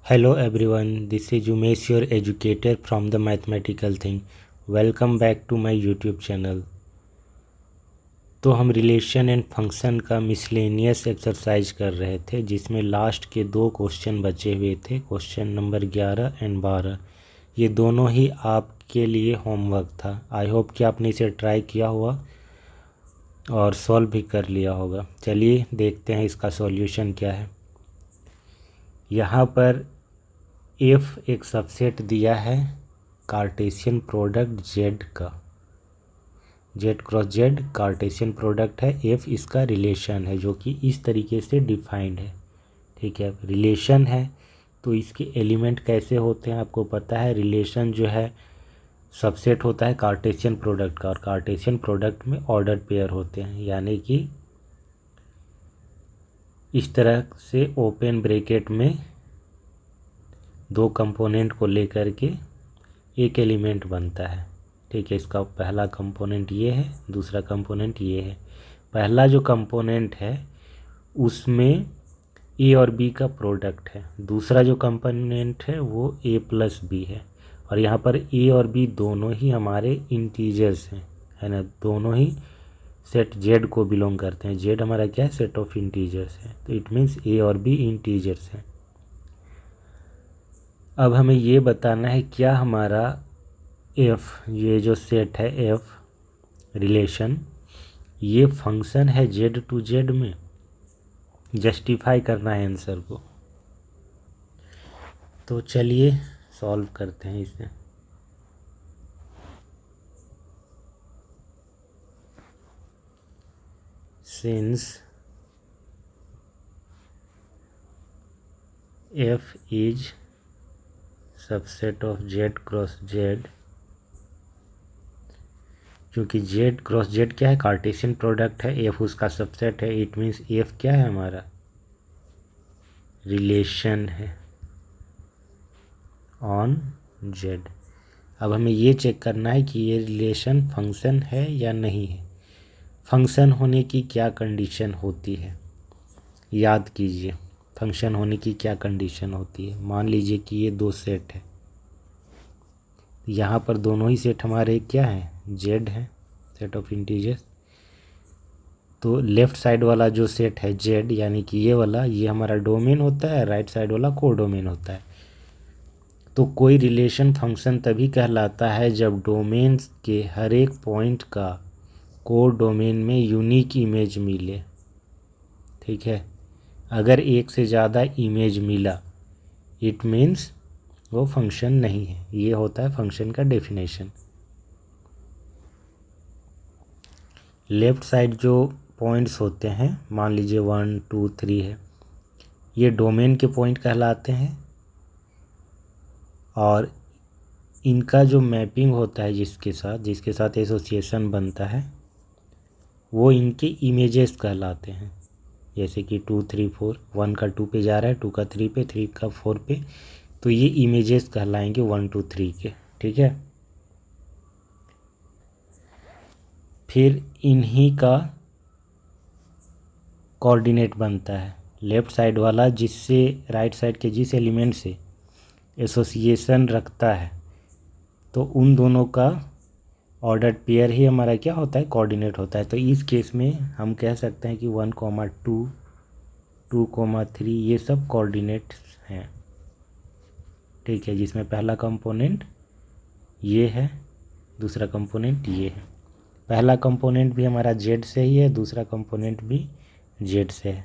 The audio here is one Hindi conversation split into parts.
Hello everyone, this is Umesh, your educator from the mathematical thing. Welcome back to my YouTube channel. तो हम रिलेशन एंड फंक्शन का मिसलेनियस एक्सरसाइज कर रहे थे, जिसमें लास्ट के 2 क्वेश्चन बचे हुए थे, क्वेश्चन नंबर 11 एंड 12। ये दोनों ही आपके लिए होमवर्क था। आई होप कि आपने इसे ट्राई किया हुआ और सॉल्व भी कर लिया होगा। चलिए देखते हैं इसका सॉल्यूशन क्या है। यहाँ पर एफ एक सबसेट दिया है कार्टेशियन प्रोडक्ट जेड का, Z cross Z Cartesian product है। एफ इसका रिलेशन है जो कि इस तरीके से डिफाइंड है। ठीक है, रिलेशन है तो इसके एलिमेंट कैसे होते हैं आपको पता है। रिलेशन जो है सबसेट होता है कार्टेशियन प्रोडक्ट का, और कार्टेशियन प्रोडक्ट में ऑर्डर पेयर होते हैं, यानी कि इस तरह से ओपन ब्रैकेट में 2 कंपोनेंट को लेकर के एक एलिमेंट बनता है। ठीक है, इसका पहला कंपोनेंट ये है, दूसरा कंपोनेंट ये है। पहला जो कंपोनेंट है उसमें ए और बी का प्रोडक्ट है, दूसरा जो कंपोनेंट है वो ए प्लस बी है। और यहाँ पर ए और बी दोनों ही हमारे इंटीजर्स हैं, है ना, दोनों ही सेट जेड को बिलोंग करते हैं। जेड हमारा क्या है, सेट ऑफ इंटीजर्स है, तो इट मीन्स ए और बी इंटीजर्स हैं। अब हमें ये बताना है क्या हमारा एफ, ये जो सेट है एफ रिलेशन, ये फंक्शन है जेड टू जेड में। जस्टिफाई करना है आंसर को। तो चलिए सॉल्व करते हैं इसे। Since F is subset of Z cross Z, क्योंकि जेड क्रॉस जेड क्या है, कार्टेशियन प्रोडक्ट है, एफ उसका सबसेट है, इट मीन्स एफ क्या है हमारा, रिलेशन है ऑन जेड। अब हमें ये चेक करना है कि ये रिलेशन फंक्शन है या नहीं है। फंक्शन होने की क्या कंडीशन होती है, याद कीजिए फंक्शन होने की क्या कंडीशन होती है। मान लीजिए कि ये 2 सेट है, यहाँ पर दोनों ही सेट हमारे क्या हैं, जेड है, सेट ऑफ इंटीजर्स। तो लेफ़्ट साइड वाला जो सेट है जेड, यानी कि ये वाला, ये हमारा डोमेन होता है, राइट साइड वाला को डोमेन होता है। तो कोई रिलेशन फंक्शन तभी कहलाता है जब डोमेन के हर एक पॉइंट का को डोमेन में यूनिक इमेज मिले। ठीक है, अगर एक से ज़्यादा इमेज मिला इट मीन्स वो फंक्शन नहीं है। ये होता है फंक्शन का डेफिनेशन। लेफ़्ट साइड जो पॉइंट्स होते हैं, मान लीजिए 1 2 3 है, ये डोमेन के पॉइंट कहलाते हैं, और इनका जो मैपिंग होता है जिसके साथ एसोसिएशन बनता है वो इनके इमेजेस कहलाते हैं। जैसे कि 2 3 4, 1 का 2 पे जा रहा है, 2 का 3 पे, 3 का 4 पे, तो ये इमेजेस कहलाएंगे 1 2 3 के। ठीक है, फिर इन्हीं का कोऑर्डिनेट बनता है लेफ़्ट साइड वाला, जिससे राइट साइड के जिस एलिमेंट से एसोसिएशन रखता है, तो उन दोनों का ऑर्डर पेयर ही हमारा क्या होता है, कोऑर्डिनेट होता है। तो इस केस में हम कह सकते हैं कि 1 2 2 3 ये सब कोऑर्डिनेट्स हैं। ठीक है, जिसमें पहला कंपोनेंट ये है, दूसरा कंपोनेंट ये है। पहला कंपोनेंट भी हमारा जेड से ही है, दूसरा कंपोनेंट भी जेड से है।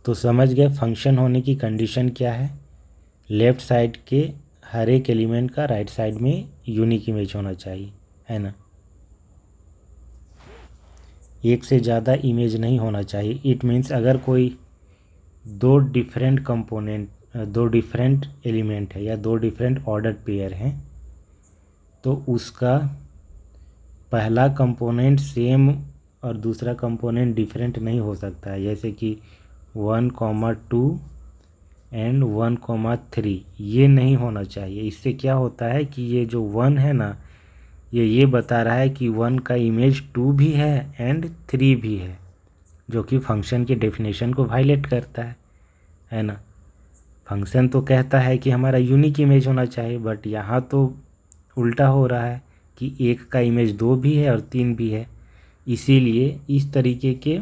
तो समझ गए फंक्शन होने की कंडीशन क्या है, लेफ़्ट साइड के हर एक एलिमेंट का राइट साइड में यूनिक इमेज होना चाहिए, है ना, एक से ज़्यादा इमेज नहीं होना चाहिए। इट मीन्स अगर कोई 2 डिफरेंट कंपोनेंट, 2 डिफरेंट एलिमेंट है या 2 डिफरेंट ऑर्डर पेयर हैं, तो उसका पहला कंपोनेंट सेम और दूसरा कंपोनेंट डिफरेंट नहीं हो सकता है। जैसे कि 1 2 एंड 1 3, ये नहीं होना चाहिए। इससे क्या होता है कि ये जो 1 है ना, ये बता रहा है कि 1 का इमेज 2 भी है एंड 3 भी है, जो कि फंक्शन के डेफिनेशन को वायलेट करता है ना। फंक्शन तो कहता है कि हमारा यूनिक इमेज होना चाहिए, बट यहाँ तो उल्टा हो रहा है कि एक का इमेज 2 भी है और 3 भी है। इसीलिए इस तरीके के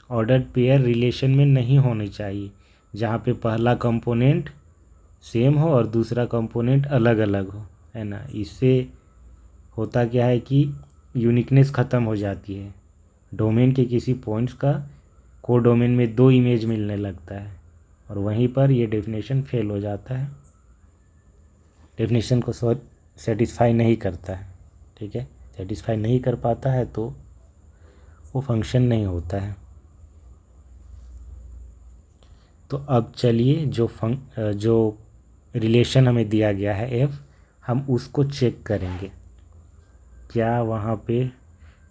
ऑर्डर्ड पेयर रिलेशन में नहीं होने चाहिए, जहाँ पे पहला कंपोनेंट सेम हो और दूसरा कंपोनेंट अलग अलग हो, है ना। इससे होता क्या है कि यूनिकनेस ख़त्म हो जाती है। डोमेन के किसी पॉइंट्स का कोडोमेन में 2 इमेज मिलने लगता है और वहीं पर ये डेफिनेशन फेल हो जाता है, डेफिनेशन को सेटिस्फाई नहीं करता है। ठीक है, सेटिस्फाई नहीं कर पाता है तो वो फंक्शन नहीं होता है। तो अब चलिए जो रिलेशन हमें दिया गया है एफ, हम उसको चेक करेंगे क्या वहाँ पे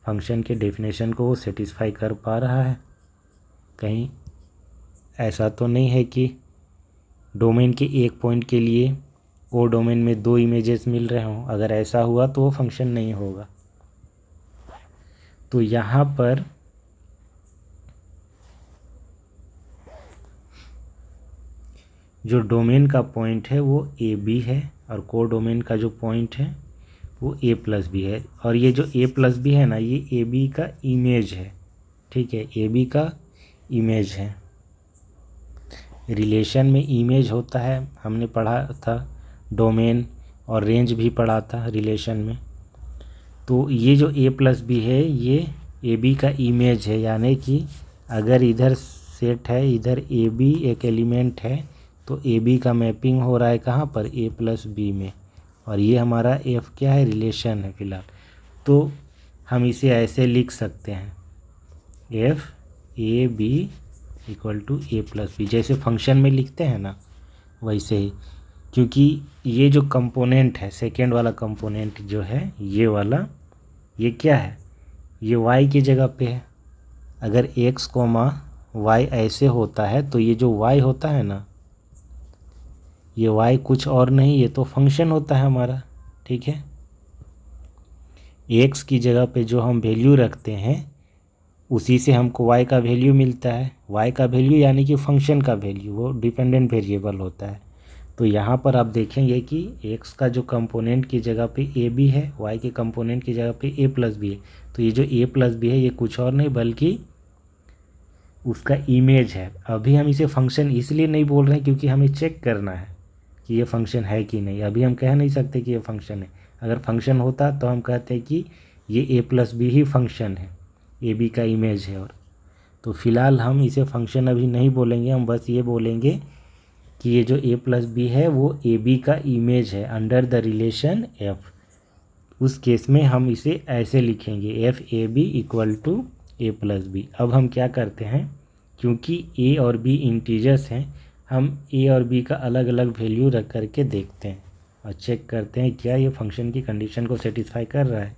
फंक्शन के डेफिनेशन को वो सेटिस्फाई कर पा रहा है। कहीं ऐसा तो नहीं है कि डोमेन के एक पॉइंट के लिए वो डोमेन में 2 इमेजेस मिल रहे हों। अगर ऐसा हुआ तो वो फंक्शन नहीं होगा। तो यहाँ पर जो डोमेन का पॉइंट है वो ए बी है और कोडोमेन का जो पॉइंट है वो ए प्लस बी है। और ये जो ए प्लस बी है ना, ये ए बी का इमेज है। ठीक है, ए बी का इमेज है। रिलेशन में इमेज होता है, हमने पढ़ा था। डोमेन और रेंज भी पढ़ा था रिलेशन में। तो ये जो ए प्लस बी है ये ए बी का इमेज है, यानी कि अगर इधर सेट है, इधर ए बी एक एलिमेंट है, तो ए बी का मैपिंग हो रहा है कहाँ पर, ए प्लस बी में। और ये हमारा एफ क्या है, रिलेशन है फिलहाल। तो हम इसे ऐसे लिख सकते हैं, F A B equal to A plus B, जैसे फंक्शन में लिखते हैं ना वैसे ही। क्योंकि ये जो कंपोनेंट है, सेकेंड वाला कंपोनेंट जो है ये वाला, ये क्या है, ये y की जगह पे है। अगर x, y ऐसे होता है तो ये जो y होता है ना, ये y कुछ और नहीं, ये तो फंक्शन होता है हमारा। ठीक है, x की जगह पे जो हम वैल्यू रखते हैं उसी से हमको y का वैल्यू मिलता है। y का वैल्यू यानी कि फंक्शन का वैल्यू, वो डिपेंडेंट वेरिएबल होता है। तो यहाँ पर आप देखेंगे कि x का जो कंपोनेंट की जगह पे a भी है, y के कंपोनेंट की जगह पे a प्लस भी है। तो ये जो a प्लस बी है ये कुछ और नहीं बल्कि उसका इमेज है। अभी हम इसे फंक्शन इसलिए नहीं बोल रहे हैं क्योंकि हमें चेक करना है कि ये फंक्शन है कि नहीं। अभी हम कह नहीं सकते कि ये फंक्शन है। अगर फंक्शन होता तो हम कहते हैं कि ये a प्लस बी ही फंक्शन है, ए बी का इमेज है। और तो फिलहाल हम इसे फंक्शन अभी नहीं बोलेंगे, हम बस ये बोलेंगे कि ये जो ए प्लस बी है वो ए बी का इमेज है अंडर द रिलेशन एफ। उस केस में हम इसे ऐसे लिखेंगे, F A B equal to A plus B. अब हम क्या करते हैं, क्योंकि ए और बी इंटीजर्स हैं, हम ए और बी का अलग अलग वैल्यू रख करके देखते हैं और चेक करते हैं क्या ये फंक्शन की कंडीशन को सेटिस्फाई कर रहा है।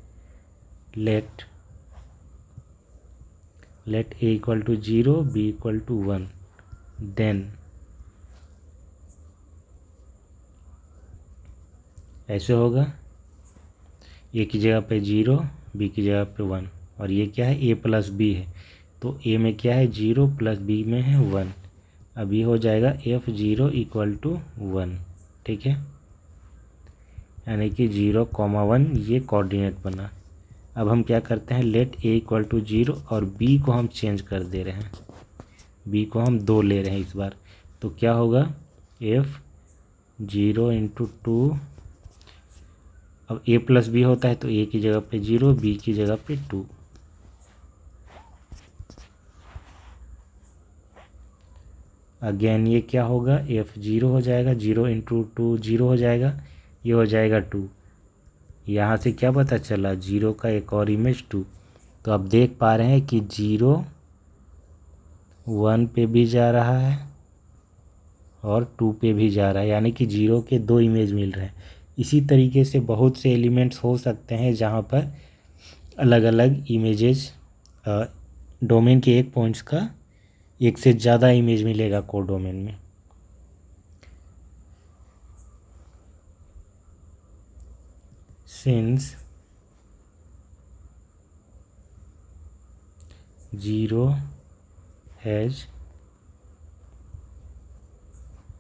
Let A equal to 0, B equal to 1, then ऐसे होगा, ए की जगह पे 0, बी की जगह पे 1। और ये क्या है, ए प्लस बी है, तो ए में क्या है 0 प्लस बी में है 1। अब ये हो जाएगा एफ 0 इक्वल टू 1। ठीक है, यानी कि 0,1 ये कोऑर्डिनेट बना। अब हम क्या करते हैं, लेट ए इक्वल टू 0 और बी को हम चेंज कर दे रहे हैं, बी को हम 2 ले रहे हैं इस बार। तो क्या होगा, एफ 0 इंटू 2। अब ए प्लस बी होता है तो ए की जगह पे 0, बी की जगह पे 2। अगेन ये क्या होगा, एफ 0 हो जाएगा, 0 इंटू 2 0 हो जाएगा, ये हो जाएगा 2। यहाँ से क्या पता चला, 0 का एक और इमेज 2। तो आप देख पा रहे हैं कि 0 1 पे भी जा रहा है और 2 पे भी जा रहा है, यानी कि 0 के 2 इमेज मिल रहे हैं। इसी तरीके से बहुत से एलिमेंट्स हो सकते हैं जहाँ पर अलग अलग इमेजेस, डोमेन के एक पॉइंट्स का एक से ज़्यादा इमेज मिलेगा कोडोमेन में। सिंस 0 has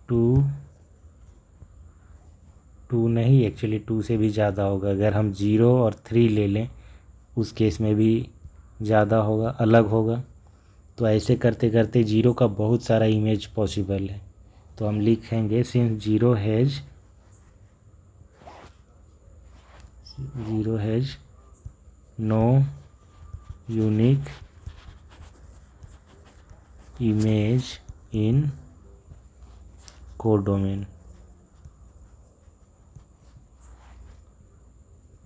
2 2 नहीं, एक्चुअली 2 से भी ज़्यादा होगा। अगर हम 0 और 3 ले लें उस केस में भी ज़्यादा होगा, अलग होगा। तो ऐसे करते करते 0 का बहुत सारा इमेज पॉसिबल है। तो हम लिखेंगे since 0 has no unique image in codomain,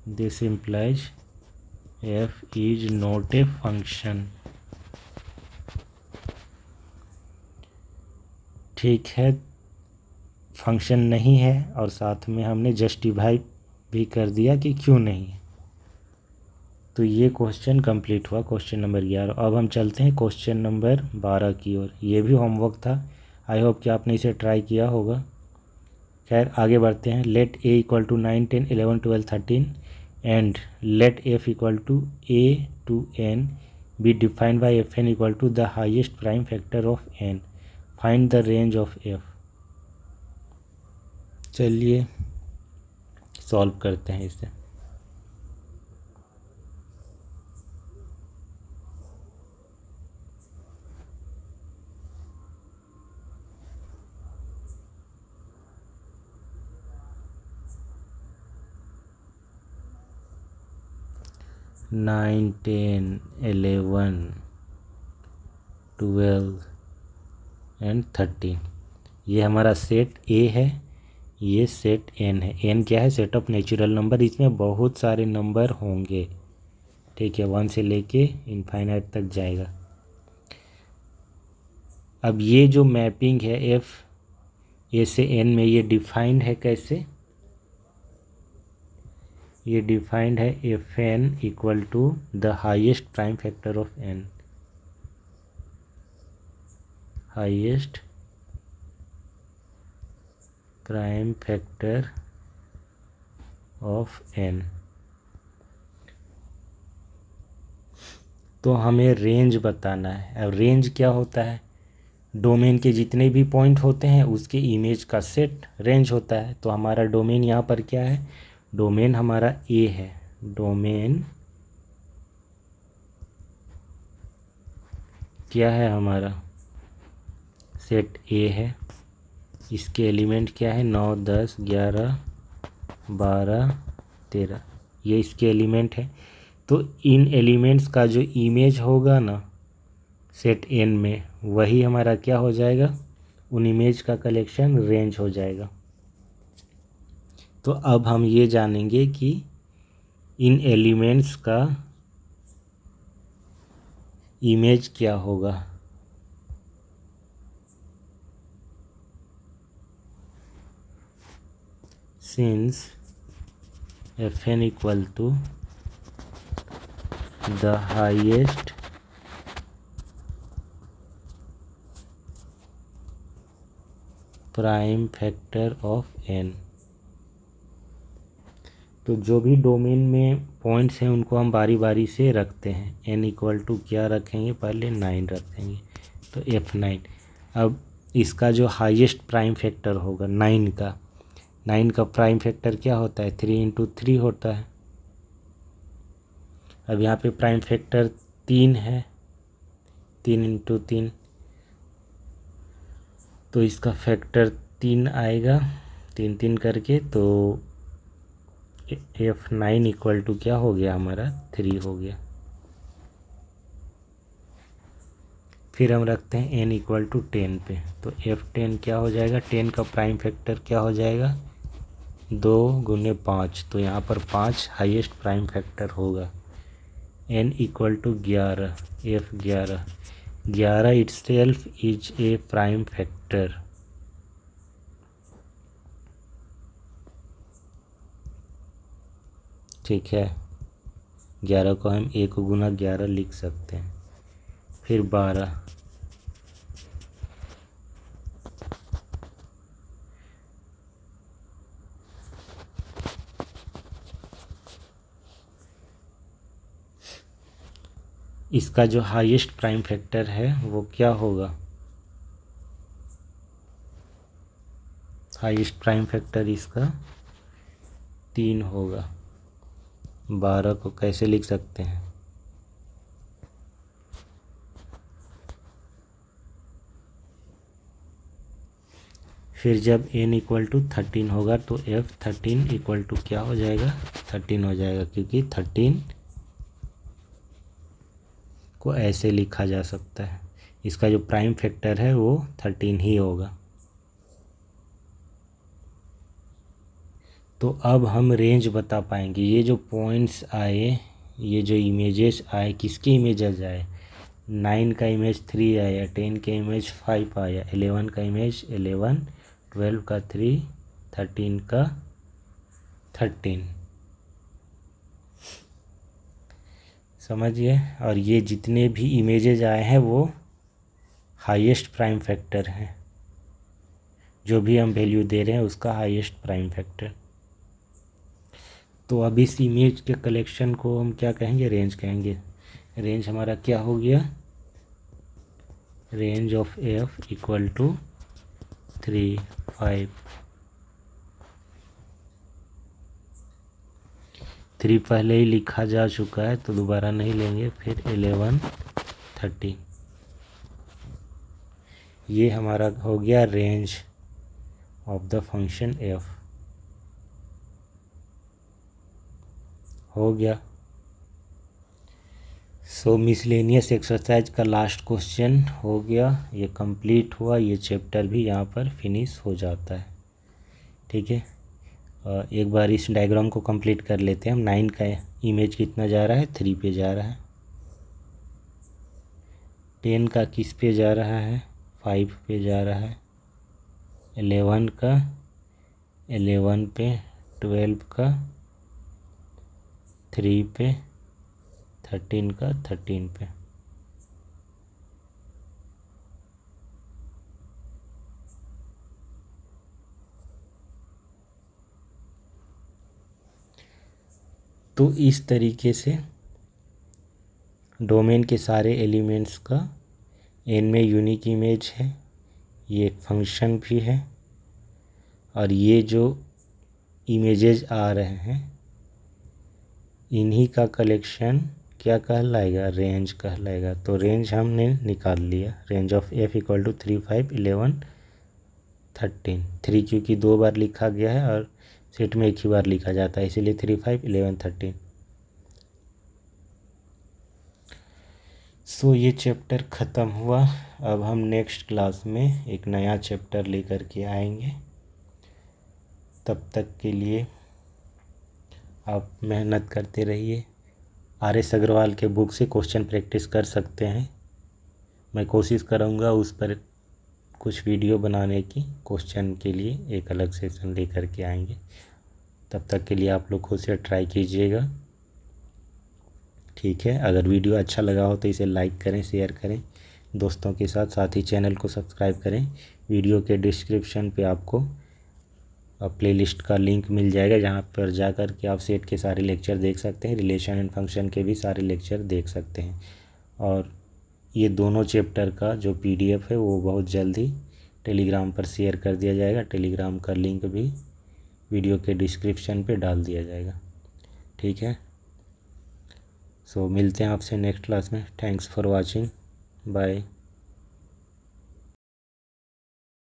this implies f is not a function। ठीक है, फंक्शन नहीं है और साथ में हमने जस्टिफाई भी कर दिया कि क्यों नहीं है। तो ये क्वेश्चन कंप्लीट हुआ, क्वेश्चन नंबर 11। अब हम चलते हैं क्वेश्चन नंबर 12 की ओर। ये भी होमवर्क था, आई होप कि आपने इसे ट्राई किया होगा। खैर आगे बढ़ते हैं। Let a equal to 9 10 11 12 13 and let f equal to a to n be defined by fn equal to the highest prime factor of n, find the range of f। चलिए सॉल्व करते हैं इसे। नाइन 10 11 12 एंड 13 ये हमारा सेट ए है, ये सेट एन है। एन क्या है? Set of natural number. इसमें बहुत सारे नंबर होंगे, ठीक है, 1 से लेके इनफाइनाइट तक जाएगा। अब ये जो मैपिंग है एफ ए से एन में, ये डिफाइंड है कैसे? ये डिफाइंड है F N equal to the highest prime factor of N, highest prime factor of N. तो हमें रेंज बताना है। अब रेंज क्या होता है? डोमेन के जितने भी पॉइंट होते हैं उसके इमेज का सेट रेंज होता है। तो हमारा डोमेन यहाँ पर क्या है? डोमेन हमारा ए है। डोमेन क्या है हमारा? सेट ए है। इसके एलिमेंट क्या है? 9 10 11 12 13, ये इसके एलिमेंट है। तो इन एलिमेंट्स का जो इमेज होगा ना सेट एन में, वही हमारा क्या हो जाएगा? उन इमेज का कलेक्शन रेंज हो जाएगा। तो अब हम ये जानेंगे कि इन एलिमेंट्स का इमेज क्या होगा। Since F N equal to the highest prime factor of N, तो जो भी डोमेन में पॉइंट्स हैं उनको हम बारी बारी से रखते हैं। एन इक्वल टू क्या रखेंगे? पहले 9 रखेंगे, तो F9। अब इसका जो हाईएस्ट प्राइम फैक्टर होगा 9 का प्राइम फैक्टर क्या होता है? 3 × 3 होता है। अब यहाँ पे प्राइम फैक्टर 3 है, 3 × 3, तो इसका फैक्टर 3 आएगा, 3 3 करके। तो F9 इक्वल टू क्या हो गया हमारा? 3 हो गया। फिर हम रखते हैं n इक्वल टू 10 पे, तो F10 क्या हो जाएगा? 10 का प्राइम फैक्टर क्या हो जाएगा? 2 × 5, तो यहाँ पर 5 हाईएस्ट प्राइम फैक्टर होगा। n equal to 11, F11, 11 itself is a prime factor. ठीक है, 11 को हम 1 × 11 लिख सकते हैं। फिर 12, इसका जो हाईएस्ट प्राइम फैक्टर है वो क्या होगा? हाईएस्ट प्राइम फैक्टर इसका 3 होगा। 12 को कैसे लिख सकते हैं? फिर जब n इक्वल टू 13 होगा तो F13 इक्वल टू क्या हो जाएगा? 13 हो जाएगा, क्योंकि 13 को ऐसे लिखा जा सकता है। इसका जो प्राइम फैक्टर है वो 13 ही होगा। तो अब हम रेंज बता पाएंगे। ये जो पॉइंट्स आए, ये जो इमेजेस आए, किसके इमेजेस आए? 9 का इमेज 3 आया, 10 का इमेज 5 आया, 11 का इमेज 11, 12 का 3, 13 का 13। समझिए। और ये जितने भी इमेजेस आए हैं वो हाईएस्ट प्राइम फैक्टर हैं। जो भी हम वैल्यू दे रहे हैं उसका हाईएस्ट प्राइम फैक्टर। तो अब इस इमेज के कलेक्शन को हम क्या कहेंगे? रेंज कहेंगे। रेंज हमारा क्या हो गया? Range of F equal to 3, 5। 3 पहले ही लिखा जा चुका है तो दोबारा नहीं लेंगे। फिर 11, 13। ये हमारा हो गया range of the function F। हो गया। सो मिसलेनियस एक्सरसाइज का लास्ट क्वेश्चन हो गया, ये कंप्लीट हुआ। ये चैप्टर भी यहाँ पर फिनिश हो जाता है। ठीक है। एक बार इस डायग्राम को कंप्लीट कर लेते हैं हम। 9 का इमेज कितना जा रहा है? 3 पे जा रहा है। 10 का किस पे जा रहा है? 5 पे जा रहा है। 11 का 11 पे, 12 का 3 पे, 13 का 13 पे। तो इस तरीके से डोमेन के सारे एलिमेंट्स का n में यूनिक इमेज है। ये एक फंक्शन भी है। और ये जो इमेजेस आ रहे हैं इन्हीं का कलेक्शन क्या कहलाएगा? रेंज कहलाएगा। तो रेंज हमने निकाल लिया। Range of F equal to 3, 5, 11, 13। 3 क्योंकि 2 बार लिखा गया है और सेट में एक ही बार लिखा जाता है, इसीलिए 3, 5, 11, 13। सो ये चैप्टर ख़त्म हुआ। अब हम नेक्स्ट क्लास में एक नया चैप्टर लेकर के आएंगे। तब तक के लिए आप मेहनत करते रहिए। RS अग्रवाल के बुक से क्वेश्चन प्रैक्टिस कर सकते हैं। मैं कोशिश करूँगा उस पर कुछ वीडियो बनाने की। क्वेश्चन के लिए एक अलग सेशन लेकर के आएंगे। तब तक के लिए आप लोग खुद से ट्राई कीजिएगा। ठीक है। अगर वीडियो अच्छा लगा हो तो इसे लाइक करें, शेयर करें दोस्तों के साथ। साथ ही चैनल को सब्सक्राइब करें। वीडियो के डिस्क्रिप्शन पे आपको प्लेलिस्ट का लिंक मिल जाएगा, जहाँ पर जाकर के आप सेट के सारे लेक्चर देख सकते हैं। रिलेशन एंड फंक्शन के भी सारे लेक्चर देख सकते हैं। और ये दोनों चैप्टर का जो PDF है वो बहुत जल्दी टेलीग्राम पर शेयर कर दिया जाएगा। टेलीग्राम का लिंक भी वीडियो के डिस्क्रिप्शन पे डाल दिया जाएगा। ठीक है। सो मिलते हैं आपसे नेक्स्ट क्लास में। Thanks for watching. बाय।